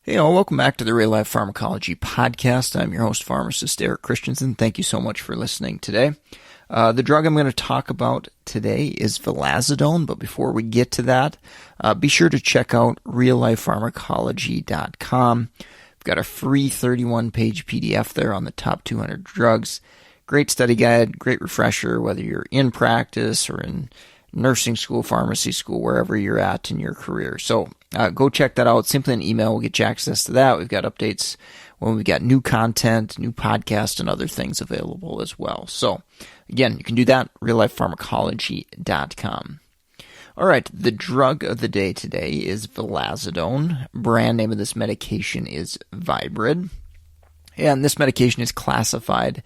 Hey, all, welcome back to the Real Life Pharmacology Podcast. I'm your host, pharmacist Eric Christensen. Thank you so much for listening today. The drug I'm going to talk about today is Vilazodone, but before we get to that, be sure to check out reallifepharmacology.com. We've got a free 31-page PDF there on the top 200 drugs. Great study guide, great refresher, whether you're in practice or in nursing school, pharmacy school, wherever you're at in your career. So go check that out. Simply an email will get you access to that. We've got updates when we've got new content, new podcasts, and other things available as well. So again, you can do that, reallifepharmacology.com. All right, the drug of the day today is Vilazodone. Brand name of this medication is Viibryd. And this medication is classified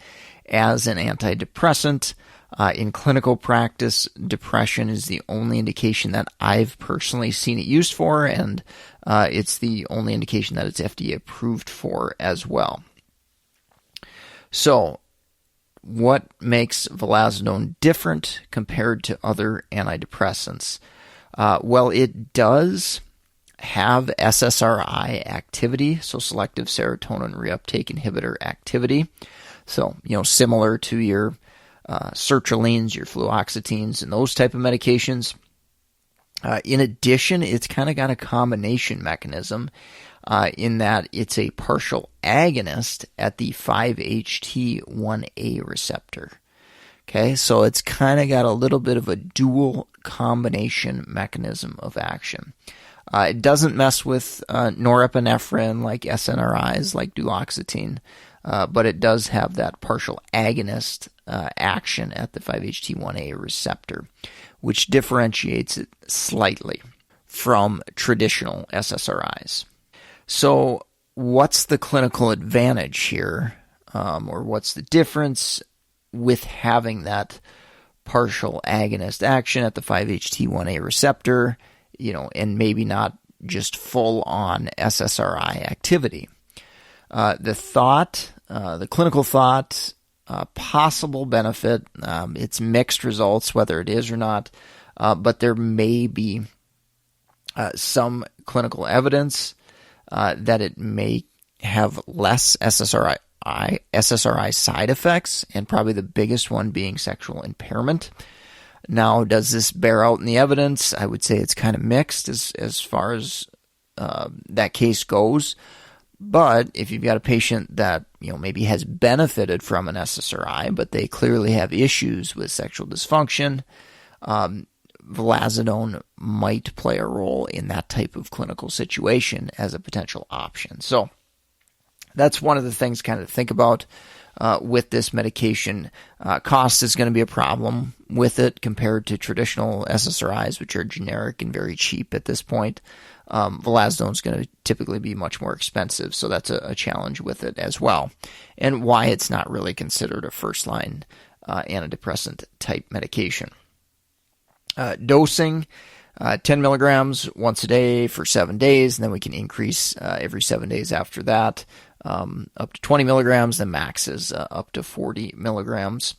as an antidepressant. In clinical practice, depression is the only indication that I've personally seen it used for, and it's the only indication that it's FDA approved for as well. So, what makes Vilazodone different compared to other antidepressants? Well, it does have SSRI activity, so selective serotonin reuptake inhibitor activity. So, similar to your sertralines, your fluoxetines, and those type of medications. In addition, it's kind of got a combination mechanism in that it's a partial agonist at the 5-HT1A receptor. Okay, so it's kind of got a little bit of a dual combination mechanism of action. It doesn't mess with norepinephrine like SNRIs, like duloxetine, but it does have that partial agonist action at the 5-HT1A receptor, which differentiates it slightly from traditional SSRIs. So what's the clinical advantage here, or what's the difference with having that partial agonist action at the 5-HT1A receptor, and maybe not just full-on SSRI activity? The clinical thought, possible benefit, it's mixed results whether it is or not, but there may be some clinical evidence that it may have less SSRI side effects, and probably the biggest one being sexual impairment. Now, does this bear out in the evidence? I would say it's kind of mixed as far as that case goes. But if you've got a patient that maybe has benefited from an SSRI, but they clearly have issues with sexual dysfunction, Vilazodone might play a role in that type of clinical situation as a potential option. So that's one of the things kind of to think about with this medication. Cost is going to be a problem with it compared to traditional SSRIs, which are generic and very cheap at this point. Vilazodone is going to typically be much more expensive, so that's a challenge with it as well, and why it's not really considered a first-line antidepressant type medication. Dosing, 10 milligrams once a day for 7 days, and then we can increase every 7 days after that, up to 20 milligrams. The max is up to 40 milligrams.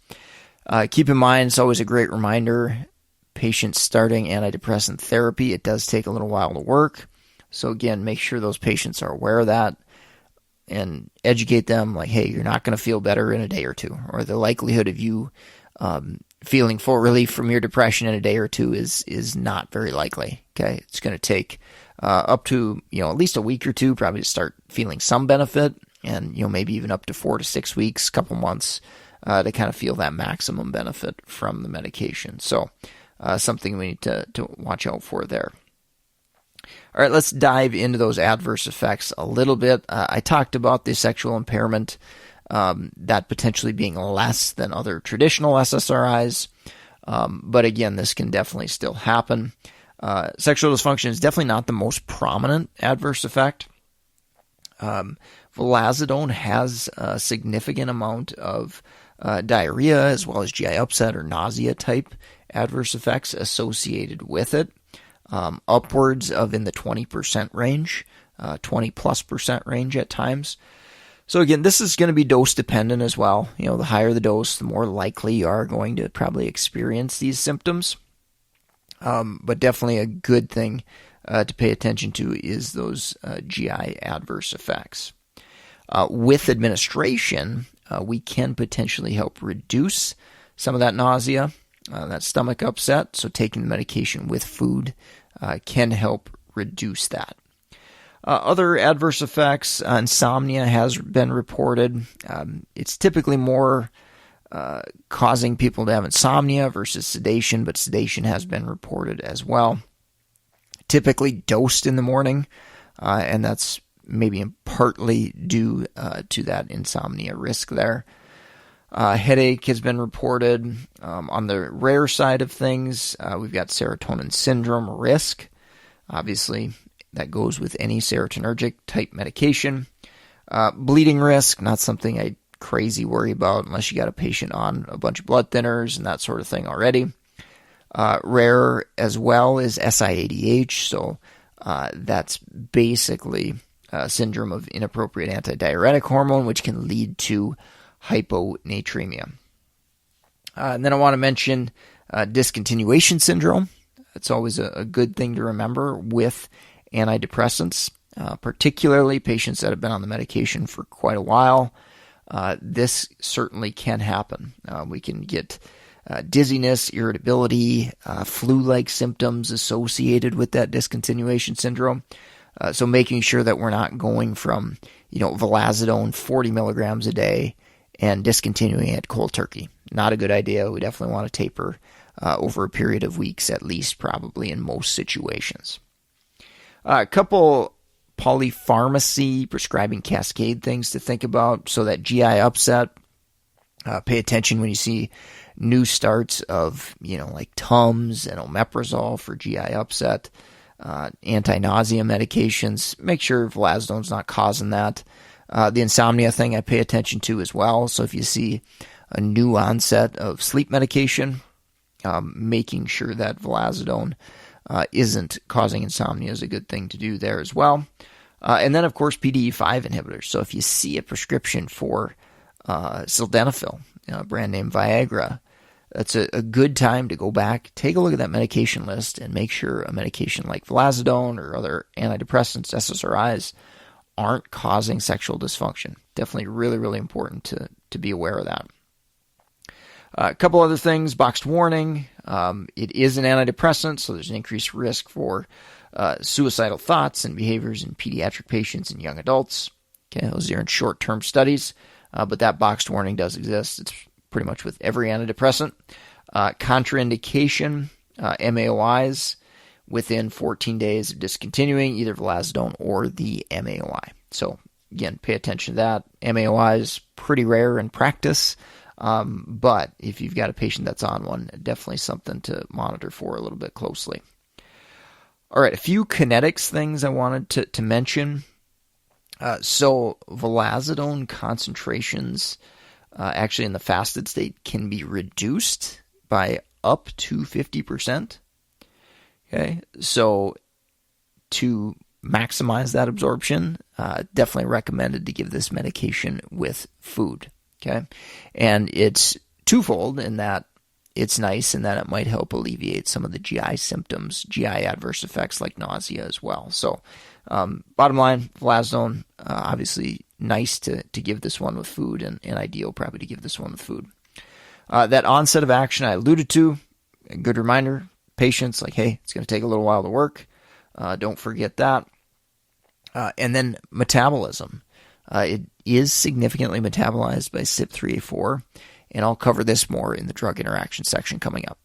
Keep in mind, it's always a great reminder, patients starting antidepressant therapy, it does take a little while to work. So again, make sure those patients are aware of that and educate them like, hey, you're not going to feel better in a day or two, or the likelihood of you feeling full relief from your depression in a day or two is not very likely. Okay, it's going to take up to at least a week or two probably to start feeling some benefit, and maybe even up to 4 to 6 weeks, couple months to kind of feel that maximum benefit from the medication. So something we need to watch out for there. All right, let's dive into those adverse effects a little bit. I talked about the sexual impairment, that potentially being less than other traditional SSRIs, but again, this can definitely still happen. Sexual dysfunction is definitely not the most prominent adverse effect. Vilazodone has a significant amount of diarrhea as well as GI upset or nausea type adverse effects associated with it, upwards of in the 20% range, 20+% range at times. So again, this is going to be dose dependent as well. The higher the dose, the more likely you are going to probably experience these symptoms. But definitely a good thing to pay attention to is those GI adverse effects. With administration, we can potentially help reduce some of that nausea, that stomach upset, so taking the medication with food can help reduce that. Other adverse effects, insomnia has been reported. It's typically more causing people to have insomnia versus sedation, but sedation has been reported as well. Typically dosed in the morning, and that's maybe partly due to that insomnia risk there. Headache has been reported. On the rare side of things, we've got serotonin syndrome risk. Obviously, that goes with any serotonergic type medication. Bleeding risk, not something I crazy worry about unless you got a patient on a bunch of blood thinners and that sort of thing already. Rare as well is SIADH, so that's basically a syndrome of inappropriate antidiuretic hormone, which can lead to hyponatremia. And then I want to mention discontinuation syndrome. It's always a good thing to remember with antidepressants, particularly patients that have been on the medication for quite a while. This certainly can happen. We can get dizziness, irritability, flu-like symptoms associated with that discontinuation syndrome. So making sure that we're not going from, Vilazodone 40 milligrams a day and discontinuing it cold turkey. Not a good idea. We definitely want to taper over a period of weeks at least, probably in most situations. A couple polypharmacy prescribing cascade things to think about. So that GI upset, pay attention when you see new starts of, like Tums and omeprazole for GI upset, anti-nausea medications. Make sure Vilazodone's not causing that. The insomnia thing I pay attention to as well. So if you see a new onset of sleep medication, making sure that Vilazodone isn't causing insomnia is a good thing to do there as well. And then, of course, PDE5 inhibitors. So if you see a prescription for sildenafil, brand name Viagra, that's a good time to go back, take a look at that medication list, and make sure a medication like Vilazodone or other antidepressants, SSRIs, aren't causing sexual dysfunction. Definitely really, really important to be aware of that. A couple other things, boxed warning. It is an antidepressant, so there's an increased risk for suicidal thoughts and behaviors in pediatric patients and young adults. Okay, those are in short-term studies, but that boxed warning does exist. It's pretty much with every antidepressant. Contraindication, MAOIs, within 14 days of discontinuing either Vilazodone or the MAOI. So again, pay attention to that. MAOI is pretty rare in practice, but if you've got a patient that's on one, definitely something to monitor for a little bit closely. All right, a few kinetics things I wanted to mention. So Vilazodone concentrations actually in the fasted state can be reduced by up to 50%. Okay, so to maximize that absorption, definitely recommended to give this medication with food. Okay, and it's twofold in that it's nice in that it might help alleviate some of the GI symptoms, GI adverse effects like nausea as well. So, bottom line, Vilazodone, obviously nice to give this one with food, and ideal probably to give this one with food. That onset of action I alluded to, a good reminder, patients like, hey, it's going to take a little while to work. Don't forget that. And then metabolism. It is significantly metabolized by CYP3A4, and I'll cover this more in the drug interaction section coming up.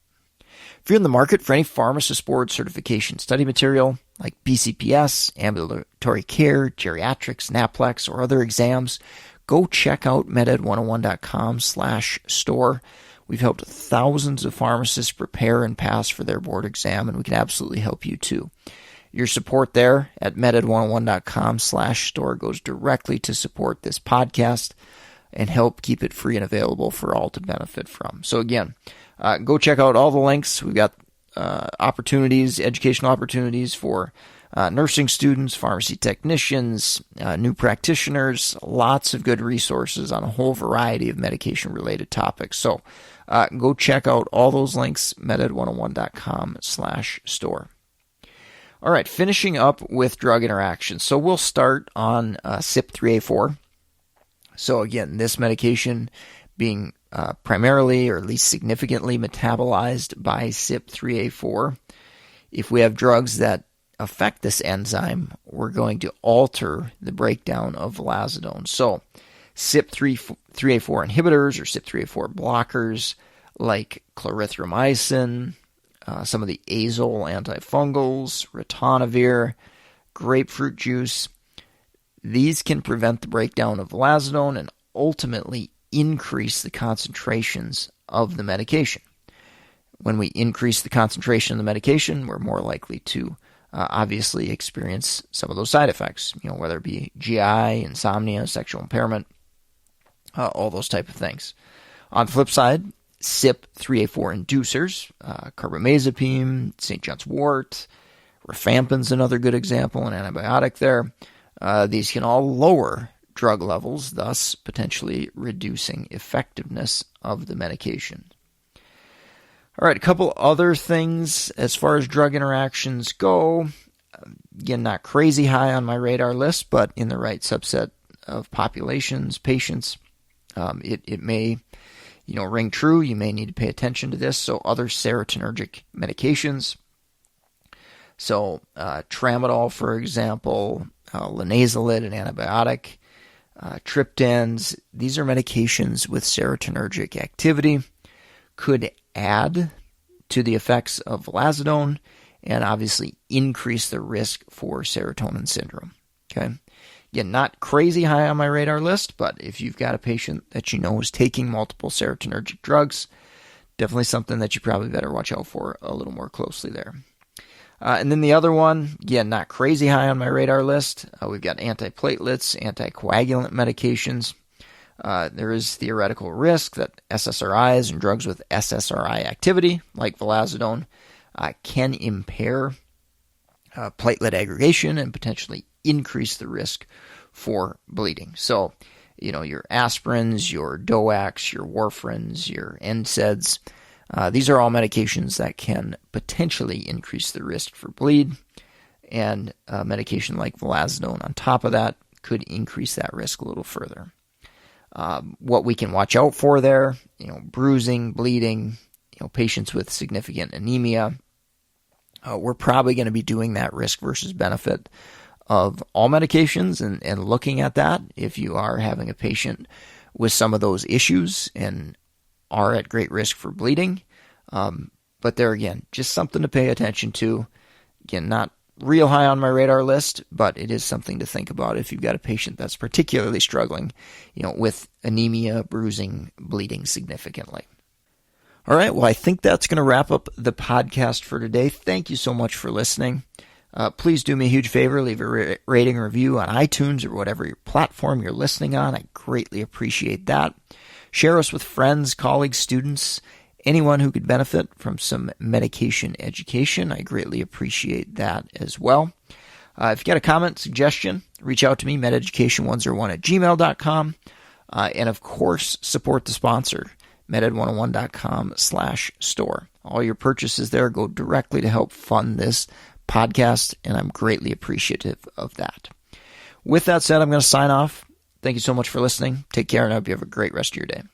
If you're in the market for any pharmacist board certification study material like BCPS, ambulatory care, geriatrics, NAPLEX, or other exams, go check out meded101.com/store. We've helped thousands of pharmacists prepare and pass for their board exam, and we can absolutely help you too. Your support there at meded101.com/store goes directly to support this podcast and help keep it free and available for all to benefit from. So again, go check out all the links. We've got opportunities, educational opportunities for nursing students, pharmacy technicians, new practitioners, lots of good resources on a whole variety of medication-related topics. So go check out all those links, meded101.com/store. All right, finishing up with drug interactions. So we'll start on CYP3A4. So again, this medication being primarily or at least significantly metabolized by CYP3A4. If we have drugs that affect this enzyme, we're going to alter the breakdown of vilazodone. So CYP3A4 inhibitors or CYP3A4 blockers like clarithromycin, some of the azole antifungals, ritonavir, grapefruit juice, these can prevent the breakdown of vilazodone and ultimately increase the concentrations of the medication. When we increase the concentration of the medication, we're more likely to obviously experience some of those side effects, whether it be GI, insomnia, sexual impairment, all those type of things. On the flip side, CYP3A4 inducers, carbamazepine, St. John's wort, rifampin's another good example, an antibiotic there. These can all lower drug levels, thus potentially reducing effectiveness of the medication. All right, a couple other things as far as drug interactions go. Again, not crazy high on my radar list, but in the right subset of populations, patients, it may ring true. You may need to pay attention to this. So other serotonergic medications. So tramadol, for example, linezolid, an antibiotic, triptans. These are medications with serotonergic activity. Could add to the effects of vilazodone and obviously increase the risk for serotonin syndrome. Okay. Again, not crazy high on my radar list, but if you've got a patient that you know is taking multiple serotonergic drugs, definitely something that you probably better watch out for a little more closely there. And then the other one, again, not crazy high on my radar list. We've got antiplatelets, anticoagulant medications. There is theoretical risk that SSRIs and drugs with SSRI activity, like vilazodone, can impair platelet aggregation and potentially increase the risk for bleeding. So, your aspirins, your DOACs, your warfarins, your NSAIDs, these are all medications that can potentially increase the risk for bleed, and a medication like vilazodone on top of that could increase that risk a little further. What we can watch out for there, bruising, bleeding, patients with significant anemia. We're probably going to be doing that risk versus benefit of all medications and looking at that if you are having a patient with some of those issues and are at great risk for bleeding. But there again, just something to pay attention to. Again, not real high on my radar list, but it is something to think about if you've got a patient that's particularly struggling, with anemia, bruising, bleeding significantly. All right, well, I think that's going to wrap up the podcast for today. Thank you so much for listening. Please do me a huge favor, leave a rating or review on iTunes or whatever your platform you're listening on. I greatly appreciate that. Share us with friends, colleagues, students, anyone who could benefit from some medication education. I greatly appreciate that as well. If you got a comment, suggestion, reach out to me, mededucation101@gmail.com. And of course, support the sponsor, meded101.com/store. All your purchases there go directly to help fund this podcast, and I'm greatly appreciative of that. With that said, I'm going to sign off. Thank you so much for listening. Take care, and I hope you have a great rest of your day.